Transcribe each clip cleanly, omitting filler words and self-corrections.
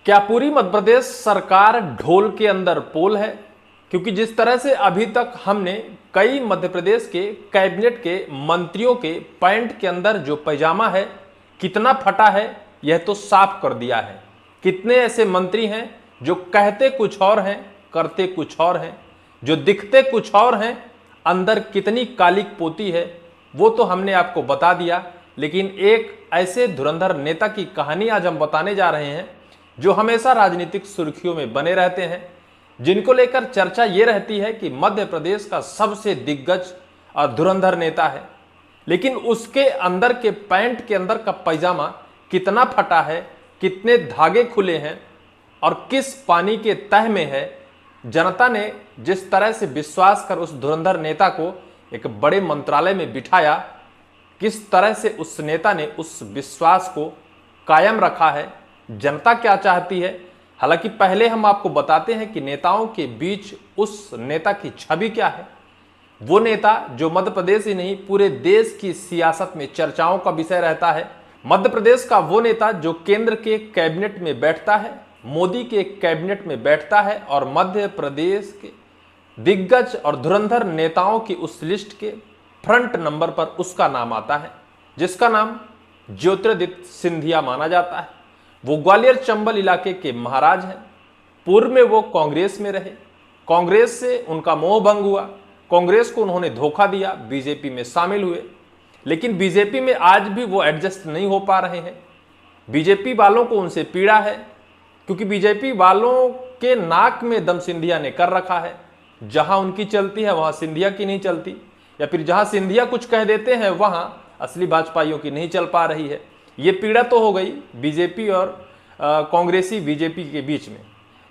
क्या पूरी मध्य प्रदेश सरकार ढोल के अंदर पोल है? क्योंकि जिस तरह से अभी तक हमने कई मध्य प्रदेश के कैबिनेट के मंत्रियों के पैंट के अंदर जो पैजामा है कितना फटा है यह तो साफ कर दिया है। कितने ऐसे मंत्री हैं जो कहते कुछ और हैं करते कुछ और हैं, जो दिखते कुछ और हैं, अंदर कितनी कालिक पोती है वो तो हमने आपको बता दिया। लेकिन एक ऐसे धुरंधर नेता की कहानी आज हम बताने जा रहे हैं जो हमेशा राजनीतिक सुर्खियों में बने रहते हैं, जिनको लेकर चर्चा ये रहती है कि मध्य प्रदेश का सबसे दिग्गज और धुरंधर नेता है, लेकिन उसके अंदर के पैंट के अंदर का पैजामा कितना फटा है, कितने धागे खुले हैं और किस पानी के तह में है। जनता ने जिस तरह से विश्वास कर उस धुरंधर नेता को एक बड़े मंत्रालय में बिठाया, किस तरह से उस नेता ने उस विश्वास को कायम रखा है, जनता क्या चाहती है। हालांकि पहले हम आपको बताते हैं कि नेताओं के बीच उस नेता की छवि क्या है। वो नेता जो मध्य प्रदेश ही नहीं पूरे देश की सियासत में चर्चाओं का विषय रहता है। मध्य प्रदेश का वो नेता जो केंद्र के कैबिनेट में बैठता है, मोदी के कैबिनेट में बैठता है और मध्य प्रदेश के दिग्गज और धुरंधर नेताओं की उस लिस्ट के फ्रंट नंबर पर उसका नाम आता है, जिसका नाम ज्योतिरादित्य सिंधिया माना जाता है। वो ग्वालियर चंबल इलाके के महाराज हैं। पूर्व में वो कांग्रेस में रहे, कांग्रेस से उनका मोह भंग हुआ, कांग्रेस को उन्होंने धोखा दिया, बीजेपी में शामिल हुए। लेकिन बीजेपी में आज भी वो एडजस्ट नहीं हो पा रहे हैं। बीजेपी वालों को उनसे पीड़ा है, क्योंकि बीजेपी वालों के नाक में दम सिंधिया ने कर रखा है। जहां उनकी चलती है वहां सिंधिया की नहीं चलती, या फिर जहां सिंधिया कुछ कह देते हैं वहां असली भाजपाइयों की नहीं चल पा रही है। ये पीड़ा तो हो गई बीजेपी और कांग्रेसी बीजेपी के बीच में,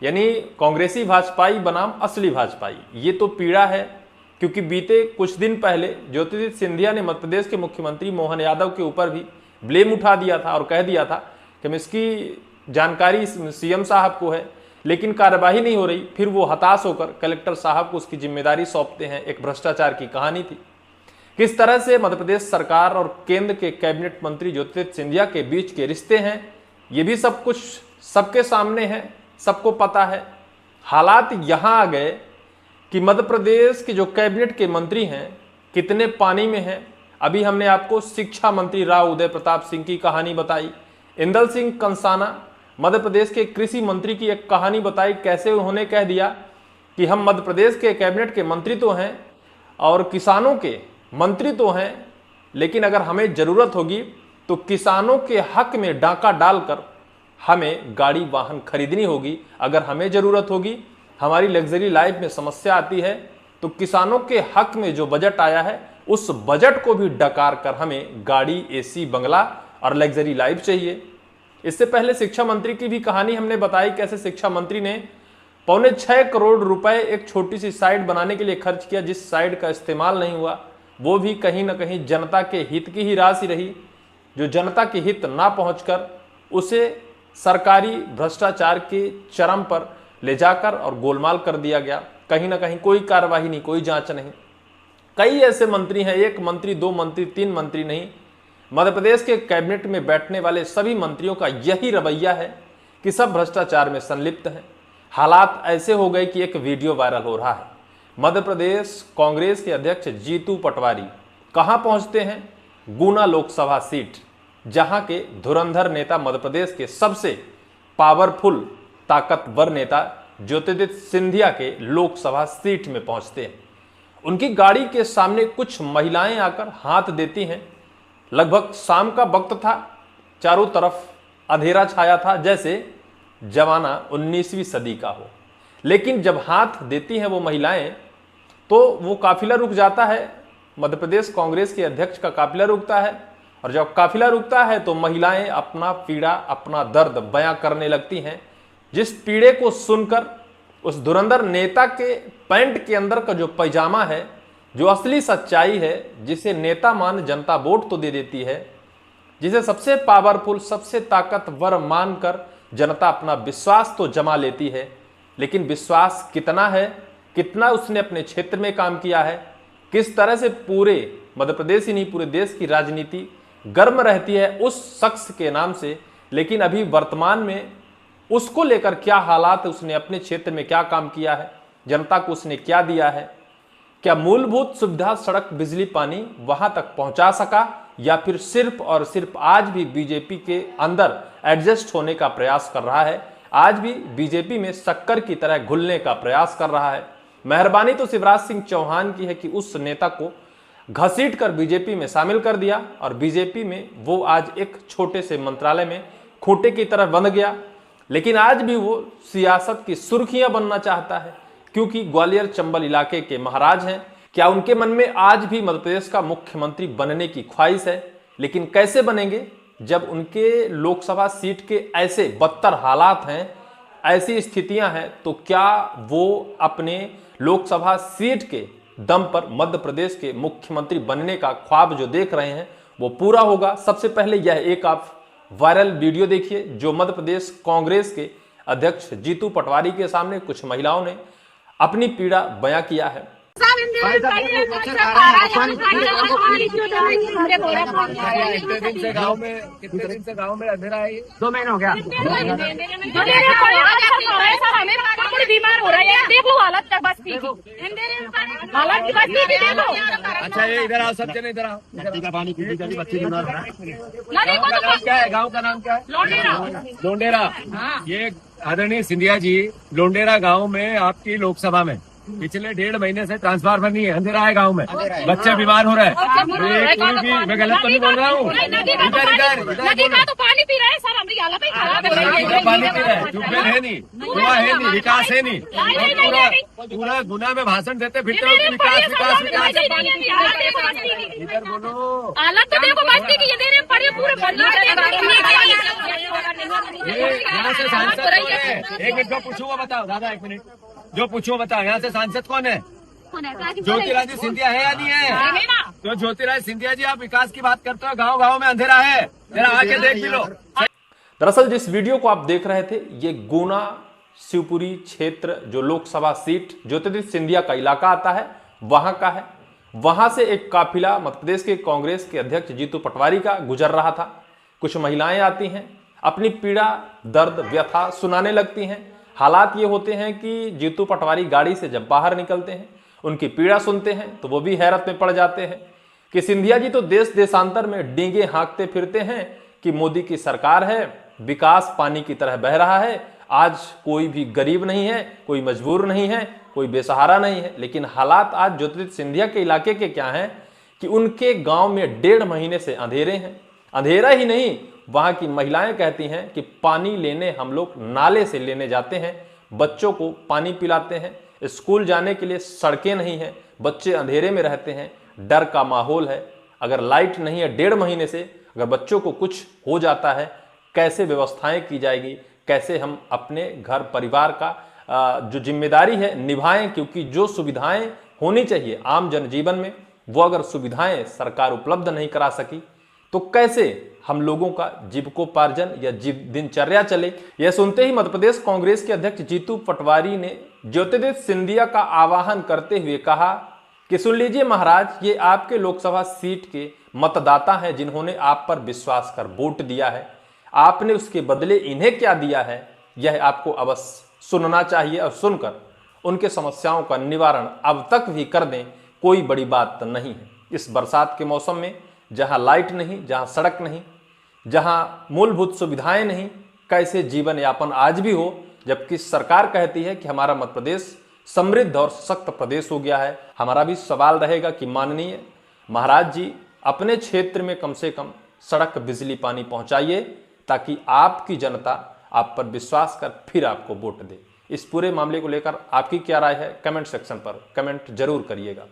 यानी कांग्रेसी भाजपाई बनाम असली भाजपाई। ये तो पीड़ा है, क्योंकि बीते कुछ दिन पहले ज्योतिरादित्य सिंधिया ने मध्य प्रदेश के मुख्यमंत्री मोहन यादव के ऊपर भी ब्लेम उठा दिया था और कह दिया था कि इसकी जानकारी सीएम साहब को है, लेकिन कार्यवाही नहीं हो रही। फिर वो हताश होकर कलेक्टर साहब को उसकी जिम्मेदारी सौंपते हैं। एक भ्रष्टाचार की कहानी थी। किस तरह से मध्य प्रदेश सरकार और केंद्र के कैबिनेट मंत्री ज्योतिरादित्य सिंधिया के बीच के रिश्ते हैं, ये भी सब कुछ सबके सामने है, सबको पता है। हालात यहां आ गए कि मध्य प्रदेश के जो कैबिनेट के मंत्री हैं कितने पानी में हैं। अभी हमने आपको शिक्षा मंत्री राव उदय प्रताप सिंह की कहानी बताई, इंदल सिंह कंसाना मध्य प्रदेश के कृषि मंत्री की एक कहानी बताई, कैसे उन्होंने कह दिया कि हम मध्य प्रदेश के कैबिनेट के मंत्री तो हैं और किसानों के मंत्री तो हैं, लेकिन अगर हमें जरूरत होगी तो किसानों के हक में डाका डालकर हमें गाड़ी वाहन खरीदनी होगी। अगर हमें जरूरत होगी, हमारी लग्जरी लाइफ में समस्या आती है, तो किसानों के हक में जो बजट आया है उस बजट को भी डकार कर हमें गाड़ी, एसी, बंगला और लग्जरी लाइफ चाहिए। इससे पहले शिक्षा मंत्री की भी कहानी हमने बताई, कैसे शिक्षा मंत्री ने 6.25 करोड़ रुपए एक छोटी सी साइट बनाने के लिए खर्च किया, जिस साइट का इस्तेमाल नहीं हुआ। वो भी कहीं ना कहीं जनता के हित की ही राशि रही, जो जनता के हित ना पहुंचकर उसे सरकारी भ्रष्टाचार के चरम पर ले जाकर और गोलमाल कर दिया गया। कहीं ना कहीं कोई कार्रवाई नहीं, कोई जांच नहीं। कई ऐसे मंत्री हैं, एक मंत्री, दो मंत्री, तीन मंत्री नहीं, मध्य प्रदेश के कैबिनेट में बैठने वाले सभी मंत्रियों का यही रवैया है कि सब भ्रष्टाचार में संलिप्त हैं। हालात ऐसे हो गए कि एक वीडियो वायरल हो रहा है। मध्य प्रदेश कांग्रेस के अध्यक्ष जीतू पटवारी कहां पहुंचते हैं? गुना लोकसभा सीट, जहां के धुरंधर नेता मध्य प्रदेश के सबसे पावरफुल ताकतवर नेता ज्योतिरादित्य सिंधिया के लोकसभा सीट में पहुंचते हैं। उनकी गाड़ी के सामने कुछ महिलाएं आकर हाथ देती हैं। लगभग शाम का वक्त था, चारों तरफ अंधेरा छाया था, जैसे जमाना 19वीं सदी का हो। लेकिन जब हाथ देती हैं वो महिलाएं, तो वो काफिला रुक जाता है। मध्य प्रदेश कांग्रेस के अध्यक्ष का काफिला रुकता है, और जब काफिला रुकता है तो महिलाएं अपना पीड़ा, अपना दर्द बयां करने लगती हैं। जिस पीड़े को सुनकर उस धुरंधर नेता के पैंट के अंदर का जो पैजामा है, जो असली सच्चाई है, जिसे नेता मान जनता वोट तो दे देती है, जिसे सबसे पावरफुल, सबसे ताकतवर मानकर जनता अपना विश्वास तो जमा लेती है, लेकिन विश्वास कितना है, कितना उसने अपने क्षेत्र में काम किया है, किस तरह से पूरे मध्य प्रदेश ही नहीं पूरे देश की राजनीति गर्म रहती है उस शख्स के नाम से। लेकिन अभी वर्तमान में उसको लेकर क्या हालात, उसने अपने क्षेत्र में क्या काम किया है, जनता को उसने क्या दिया है, क्या मूलभूत सुविधा सड़क बिजली पानी वहां तक पहुंचा सका, या फिर सिर्फ और सिर्फ आज भी बीजेपी के अंदर एडजस्ट होने का प्रयास कर रहा है, आज भी बीजेपी में शक्कर की तरह घुलने का प्रयास कर रहा है। मेहरबानी तो शिवराज सिंह चौहान की है कि उस नेता को घसीट कर बीजेपी में शामिल कर दिया और बीजेपी में वो आज एक छोटे से मंत्रालय में खूंटे की तरह बंध गया। लेकिन आज भी वो सियासत की सुर्खियां बनना चाहता है, क्योंकि ग्वालियर चंबल इलाके के महाराज हैं। क्या उनके मन में आज भी मध्य प्रदेश का मुख्यमंत्री बनने की ख्वाहिश है? लेकिन कैसे बनेंगे जब उनके लोकसभा सीट के ऐसे बदतर हालात हैं, ऐसी स्थितियां हैं, तो क्या वो अपने लोकसभा सीट के दम पर मध्य प्रदेश के मुख्यमंत्री बनने का ख्वाब जो देख रहे हैं वो पूरा होगा? सबसे पहले यह एक आप वायरल वीडियो देखिए जो मध्य प्रदेश कांग्रेस के अध्यक्ष जीतू पटवारी के सामने कुछ महिलाओं ने अपनी पीड़ा बयां किया है। कितने दिन से गांव में अंधेरा है? 2 महीने हो गया। बीमार हो रहा है, देखो हालत बस्ती की, हालत बस्ती की देखो। अच्छा ये इधर आओ, सब जने इधर आओ। नदी का पानी पीने के लिए बच्चे बीमार हो रहा है। नदी को तो नाम क्या है? गांव का नाम क्या है? लोंडेरा। लोंडेरा। ये आदरणीय सिंधिया जी, लोंडेरा गांव में आपकी लोकसभा में पिछले 1.5 महीने से ट्रांसफार्मर नहीं है, अंधेरा है गांव में, बच्चे बीमार हो रहे हैं। मैं गलत तो नहीं बोल रहा हूँ? नदी का तो पानी पी रहे हैं सर, हमारी हालत ही खराब है। पानी पी रहे हैं, ट्यूबवेल है नहीं, कुआं है नहीं, विकास है नहीं, पूरा गुना में भाषण देते फिरते हो विकास विकास विकास। इधर बोलो, हालत तो देखो बस्ती की, ये दे रहे पड़े पूरे यहाँ से सांसद कौन है? एक मिनट, जो पूछूंगा बताओ दादा, 1 मिनट, जो पूछूं बताओ, यहाँ से सांसद कौन है? ज्योतिरादित्य सिंधिया है या नहीं है? तो ज्योतिरादित्य सिंधिया जी, आप विकास की बात करते हो, गांव गांव में अंधेरा है, जरा आके देख भी लो। दरअसल जिस वीडियो को आप देख रहे थे ये गुना शिवपुरी क्षेत्र जो लोकसभा सीट ज्योतिरादित्य सिंधिया का इलाका आता है वहां का है। वहां से एक काफिला मध्य प्रदेश के कांग्रेस के अध्यक्ष जीतू पटवारी का गुजर रहा था। कुछ महिलाएं आती हैं, अपनी पीड़ा दर्द व्यथा सुनाने लगती हैं। हालात ये होते हैं कि जीतू पटवारी गाड़ी से जब बाहर निकलते हैं, उनकी पीड़ा सुनते हैं तो वो भी हैरत में पड़ जाते हैं कि सिंधिया जी तो देश देशांतर में डींगे हाँकते फिरते हैं कि मोदी की सरकार है, विकास पानी की तरह बह रहा है, आज कोई भी गरीब नहीं है, कोई मजबूर नहीं है, कोई बेसहारा नहीं है। लेकिन हालात आज ज्योतिरादित्य सिंधिया के इलाके के क्या हैं कि उनके गांव में 1.5 महीने से अंधेरे हैं। अंधेरा ही नहीं, वहां की महिलाएं कहती हैं कि पानी लेने हम लोग नाले से लेने जाते हैं, बच्चों को पानी पिलाते हैं, स्कूल जाने के लिए सड़कें नहीं हैं, बच्चे अंधेरे में रहते हैं, डर का माहौल है। अगर लाइट नहीं है 1.5 महीने से, अगर बच्चों को कुछ हो जाता है कैसे व्यवस्थाएं की जाएगी, कैसे हम अपने घर परिवार का जो जिम्मेदारी है निभाएं, क्योंकि जो सुविधाएं होनी चाहिए आम जनजीवन में वो अगर सुविधाएं सरकार उपलब्ध नहीं करा सकी तो कैसे हम लोगों का जीविकोपार्जन या दिनचर्या चले। यह सुनते ही मध्य प्रदेश कांग्रेस के अध्यक्ष जीतू पटवारी ने ज्योतिरादित्य सिंधिया का आह्वान करते हुए कहा कि सुन लीजिए महाराज, ये आपके लोकसभा सीट के मतदाता हैं जिन्होंने आप पर विश्वास कर वोट दिया है, आपने उसके बदले इन्हें क्या दिया है यह आपको अवश्य सुनना चाहिए और सुनकर उनके समस्याओं का निवारण अब तक भी कर दें, कोई बड़ी बात नहीं है। इस बरसात के मौसम में जहां लाइट नहीं, जहां सड़क नहीं, जहां मूलभूत सुविधाएं नहीं, कैसे जीवन यापन आज भी हो, जबकि सरकार कहती है कि हमारा मध्य प्रदेश समृद्ध और सशक्त प्रदेश हो गया है। हमारा भी सवाल रहेगा कि माननीय महाराज जी अपने क्षेत्र में कम से कम सड़क बिजली पानी पहुंचाइए ताकि आपकी जनता आप पर विश्वास कर फिर आपको वोट दे। इस पूरे मामले को लेकर आपकी क्या राय है कमेंट सेक्शन पर कमेंट जरूर करिएगा।